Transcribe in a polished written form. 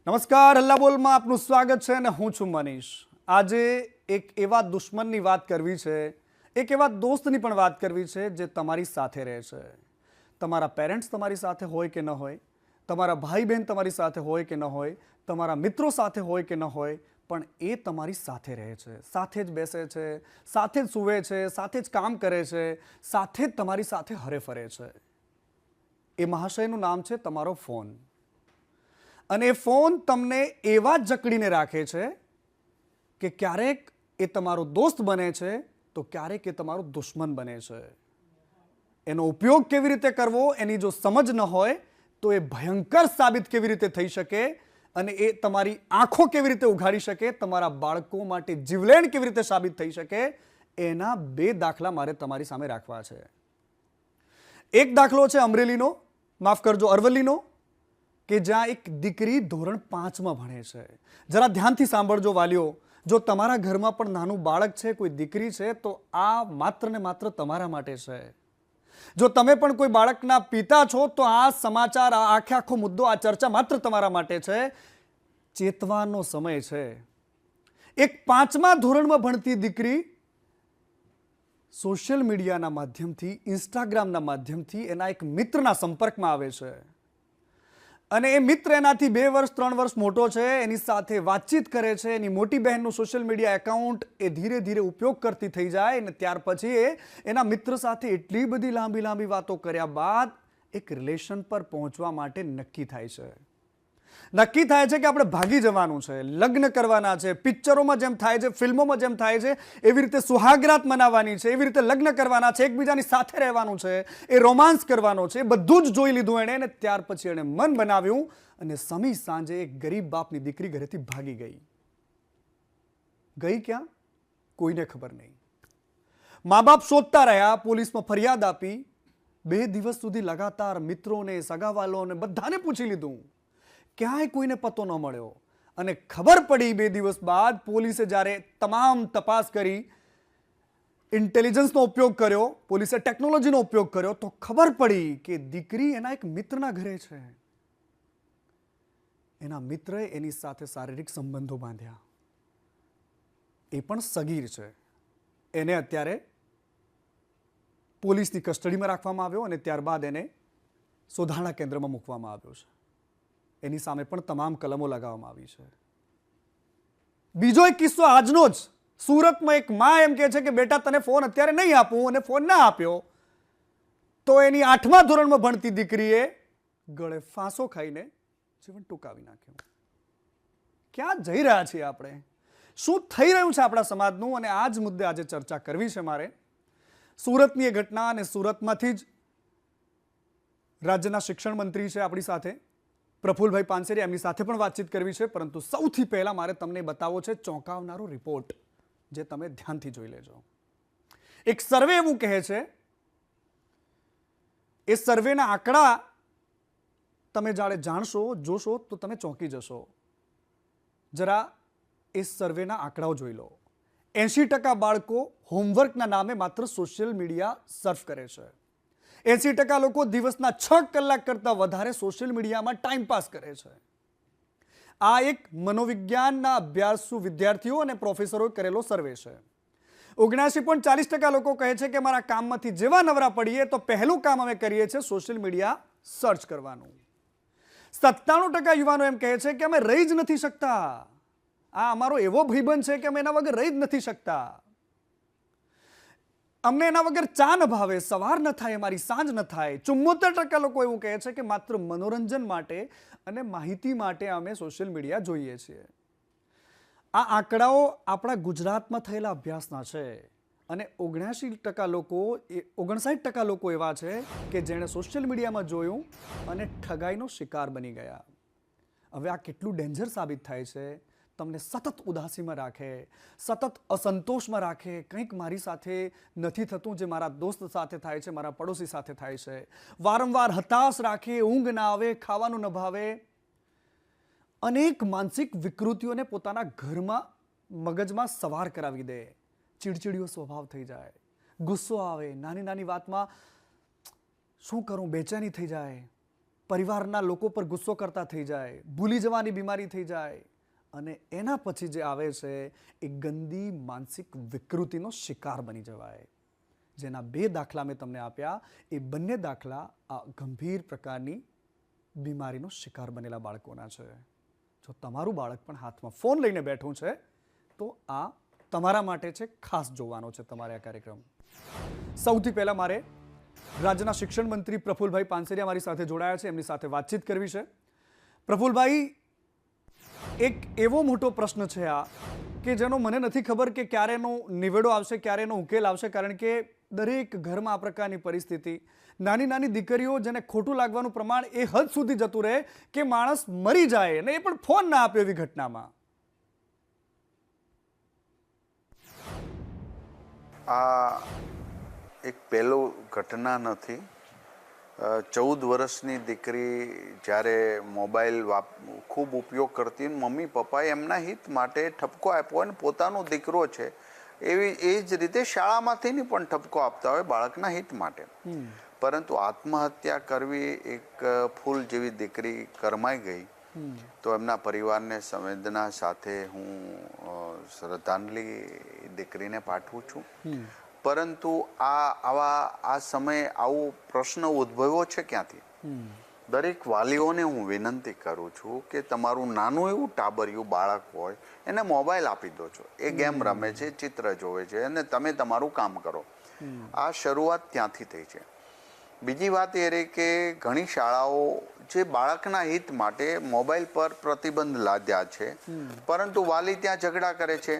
નમસ્કાર, હલ્લા બોલમાં આપનું સ્વાગત છે અને હું છું મનીષ. આજે એક એવા દુશ્મનની વાત કરવી છે, એક એવા દોસ્તની પણ વાત કરવી છે જે તમારી સાથે રહે છે. તમારા પેરેન્ટ્સ તમારી સાથે હોય કે ન હોય, તમારા ભાઈ બહેન તમારી સાથે હોય કે ન હોય, તમારા મિત્રો સાથે હોય કે ન હોય, પણ એ તમારી સાથે રહે છે, સાથે જ બેસે છે, સાથે જ સૂવે છે, સાથે જ કામ કરે છે, સાથે જ તમારી સાથે હરે ફરે છે. એ મહાશયનું નામ છે તમારો ફોન. અને એ ફોન તમને એવા જકડીને રાખે છે કે ક્યારેક એ તમારો દોસ્ત બને છે તો ક્યારેક એ તમારો દુશ્મન બને છે. એનો ઉપયોગ કેવી રીતે કરવો એની જો સમજ ન હોય તો એ ભયંકર સાબિત કેવી રીતે થઈ શકે અને એ તમારી આંખો કેવી રીતે ઉઘાડી શકે, તમારા બાળકો માટે જીવલેણ કેવી રીતે સાબિત થઈ શકે, એના બે દાખલા મારે તમારી સામે રાખવા છે. એક દાખલો છે અમરેલીનો, માફ કરજો અરવલ્લીનો, કે જ્યાં એક દીકરી ધોરણ 5માં ભણે છે. જરા ધ્યાનથી સાંભળજો વાલીઓ, જો તમારા ઘરમાં પણ નાનું બાળક છે, કોઈ દીકરી છે, તો આ માત્ર ને માત્ર તમારા માટે છે. જો તમે પણ કોઈ બાળકના પિતા છો તો આ સમાચાર, આ આખો મુદ્દો, આ ચર્ચા માત્ર તમારા માટે છે. ચેતવાનો સમય છે. એક 5મા ધોરણમાં ભણતી દીકરી સોશિયલ મીડિયાના માધ્યમથી, ઇન્સ્ટાગ્રામના માધ્યમથી એના એક મિત્રના સંપર્કમાં આવે છે. અને એ મિત્ર એનાથી 2 વર્ષ 3 વર્ષ મોટો છે, એની સાથે વાતચીત કરે છે. એની મોટી બહેનનું સોશિયલ મીડિયા એકાઉન્ટ એ ધીરે ધીરે ઉપયોગ કરતી થઈ જાય અને ત્યાર પછી એ એના મિત્ર સાથે એટલી બધી લાંબી વાતો કર્યા બાદ એક રિલેશન પર પહોંચવા માટે નક્કી થાય છે કે આપણે ભાગી જવાનું છે, લગ્ન કરવાના છે, પિક્ચરોમાં જેમ થાય છે, ફિલ્મોમાં જેમ થાય છે એવી રીતે સુહાગરાત મનાવવાની છે, એવી રીતે લગ્ન કરવાના છે, એકબીજાની સાથે રહેવાનું છે, એ રોમાન્સ કરવાનો છે. બધું જ જોઈ લીધું એણે અને ત્યાર પછી એણે મન બનાવ્યું અને સમી સાંજે એક ગરીબ બાપની દીકરી ઘરેથી ભાગી ગઈ. ક્યાં? કોઈને ખબર નહીં. મા બાપ શોધતા રહ્યા, પોલીસમાં ફરિયાદ આપી. 2 દિવસ સુધી લગાતાર મિત્રોને, સગાવાલોને બધાને પૂછી લીધું, ક્યાંય કોઈને પતો ન મળ્યો. અને ખબર પડી 2 દિવસ બાદ, પોલીસે જ્યારે તમામ તપાસ કરી, ઇન્ટેલિજન્સનો ઉપયોગ કર્યો, પોલીસે ટેકનોલોજીનો ઉપયોગ કર્યો, તો ખબર પડી કે દીકરી એના એક મિત્રના ઘરે છે. એના મિત્રએ એની સાથે શારીરિક સંબંધો બાંધ્યા. એ પણ સગીર છે. એને અત્યારે પોલીસની કસ્ટડીમાં રાખવામાં આવ્યો અને ત્યારબાદ એને સુધારણા કેન્દ્રમાં મૂકવામાં આવ્યો છે. એની સામે પણ તમામ કલમો લગાવવામાં આવી છે. બીજો એક કિસ્સો આજનો જ, સુરતમાં એક માં એમ કહે છે કે બેટા તને ફોન અત્યારે નહીં આપું, અને ફોન ના આપ્યો તો એની 8મા ધોરણમાં ભણતી દીકરીએ ગળે ફાંસો ખાઈને જીવન ટૂંકાવી નાખ્યું. ક્યાં જઈ રહ્યા છીએ આપણે? શું થઈ રહ્યું છે આપણા સમાજનું? અને આ જ મુદ્દે આજે ચર્ચા કરવી છે મારે. સુરતની એ ઘટના, અને સુરતમાંથી જ રાજ્યના શિક્ષણ મંત્રી છે આપણી સાથે, પ્રફુલભાઈ પાનસેરિયા, એમની સાથે પણ વાતચીત કરવી છે. પરંતુ સૌથી પહેલા મારે તમને બતાવવો છે ચોંકાવનારો રિપોર્ટ, જે તમે ધ્યાનથી જોઈ લેજો. એક સર્વે એવું કહે છે, એ સર્વેના આંકડા તમે જ્યારે જાણશો, જોશો તો તમે ચોંકી જશો. જરા એ સર્વેના આંકડાઓ જોઈ લો. 80% બાળકો હોમવર્કના નામે માત્ર સોશિયલ મીડિયા સર્ફ કરે છે. 80% લોકો દિવસના 6 કલાક કરતાં વધારે સોશિયલ મીડિયામાં ટાઈમ પાસ કરે છે. આ એક મનોવિજ્ઞાનના અભ્યાસુ વિદ્યાર્થીઓ અને પ્રોફેસરોએ કરેલો સર્વે છે. 79.40% લોકો કહે છે કે મારા કામમાંથી જેવા નવરા પડીએ તો પહેલું કામ અમે કરીએ છીએ સોશિયલ મીડિયા સર્ચ કરવાનું. 97% યુવાનો એમ કહે છે કે અમે રહી જ નથી શકતા. આ અમારો એવો ભાઈબંધ છે કે અમે એના વગર રહી જ નથી શકતા. અમને એના વગર ચા ન ભાવે, સવાર ન થાય, અમારી સાંજ ન થાય. 74% લોકો એવું કહે છે કે માત્ર મનોરંજન માટે અને માહિતી માટે અમે સોશિયલ મીડિયા જોઈએ છીએ. આ આંકડાઓ આપણા ગુજરાતમાં થયેલા અભ્યાસના છે. અને 59% લોકો, 59% લોકો એવા છે કે જેણે સોશિયલ મીડિયામાં જોયું અને ઠગાઈનો શિકાર બની ગયા. હવે આ કેટલું ડેન્જર સાબિત થાય છે? તમને સતત ઉદાસીમાં રાખે, સતત અસંતોષમાં રાખે. કંઈક મારી સાથે નથી થતું જે મારા દોસ્ત સાથે થાય છે, મારા પડોશી સાથે થાય છે. વારંવાર હતાશ રાખે, ઊંઘ ના આવે, ખાવાનું ન ભાવે. અનેક માનસિક વિકૃતિઓને પોતાના ઘરમાં, મગજમાં સવાર કરાવી દે. ચીડચીડિયો સ્વભાવ થઈ જાય, ગુસ્સો આવે, નાની વાતમાં શું કરું બેચેની થઈ જાય, પરિવારના લોકો પર ગુસ્સો કરતા થઈ જાય, ભૂલી જવાની બીમારી થઈ જાય અને એના પછી જે આવે છે એ ગંદી માનસિક વિકૃતિનો શિકાર બની જવાય. જેના 2 દાખલા મેં તમને આપ્યા, એ બંને દાખલા આ ગંભીર પ્રકારની બીમારીનો શિકાર બનેલા બાળકોના છે. જો તમારું બાળક પણ હાથમાં ફોન લઈને બેઠું છે તો આ તમારા માટે છે, ખાસ જોવાનો છે તમારે આ કાર્યક્રમ. સૌથી પહેલા મારે રાજ્યના શિક્ષણ મંત્રી પ્રફુલભાઈ પાનસેરિયા મારી સાથે જોડાયા છે, એમની સાથે વાતચીત કરવી છે. પ્રફુલભાઈ, એક એવો મોટો પ્રશ્ન છે આ કે જેનો મને નથી ખબર કે ક્યારે એનો નિવેડો આવશે, ક્યારે એનો ઉકેલ આવશે, કારણ કે દરેક ઘરમાં આ પ્રકારની પરિસ્થિતિ, નાની નાની દીકરીઓ જેને ખોટું લાગવાનું પ્રમાણ એ હદ સુધી જતું રહે કે માણસ મરી જાય અને એ પણ ફોન ના આપે એવી ઘટનામાં. આ એક પહેલો ઘટના નથી. 14 વર્ષની દીકરી જ્યારે મોબાઈલ ખૂબ ઉપયોગ કરતી, મમ્મી પપ્પાએ એમના હિત માટે ઠપકો આપ્યો અને પોતાનો દીકરો છે એ જ રીતે શાળામાંથી પણ ઠપકો આપતા હોય બાળકના હિત માટે. પરંતુ આત્મહત્યા કરવી એક ફૂલ જેવી દીકરી કરમાઈ ગઈ તો એમના પરિવારને સંવેદના સાથે હું શ્રદ્ધાંજલિ દીકરીને પાઠવું છું. પરંતુ આ સમયે આવો પ્રશ્ન ઉદ્ભવ્યો છે ક્યાંથી? દરેક વાલીઓને હું વિનંતી કરું છું કે તમારું નાનું એવું ટાબરિયું બાળક હોય એને મોબાઈલ આપી દો છો, એ ગેમ રમે છે, ચિત્ર જોવે છે અને તમે તમારું કામ કરો. આ શરૂઆત ત્યાંથી થઈ છે. બીજી વાત એ રહી કે ઘણી શાળાઓ જે બાળકના હિત માટે મોબાઈલ પર પ્રતિબંધ લાદ્યા છે, પરંતુ વાલી ત્યાં ઝઘડા કરે છે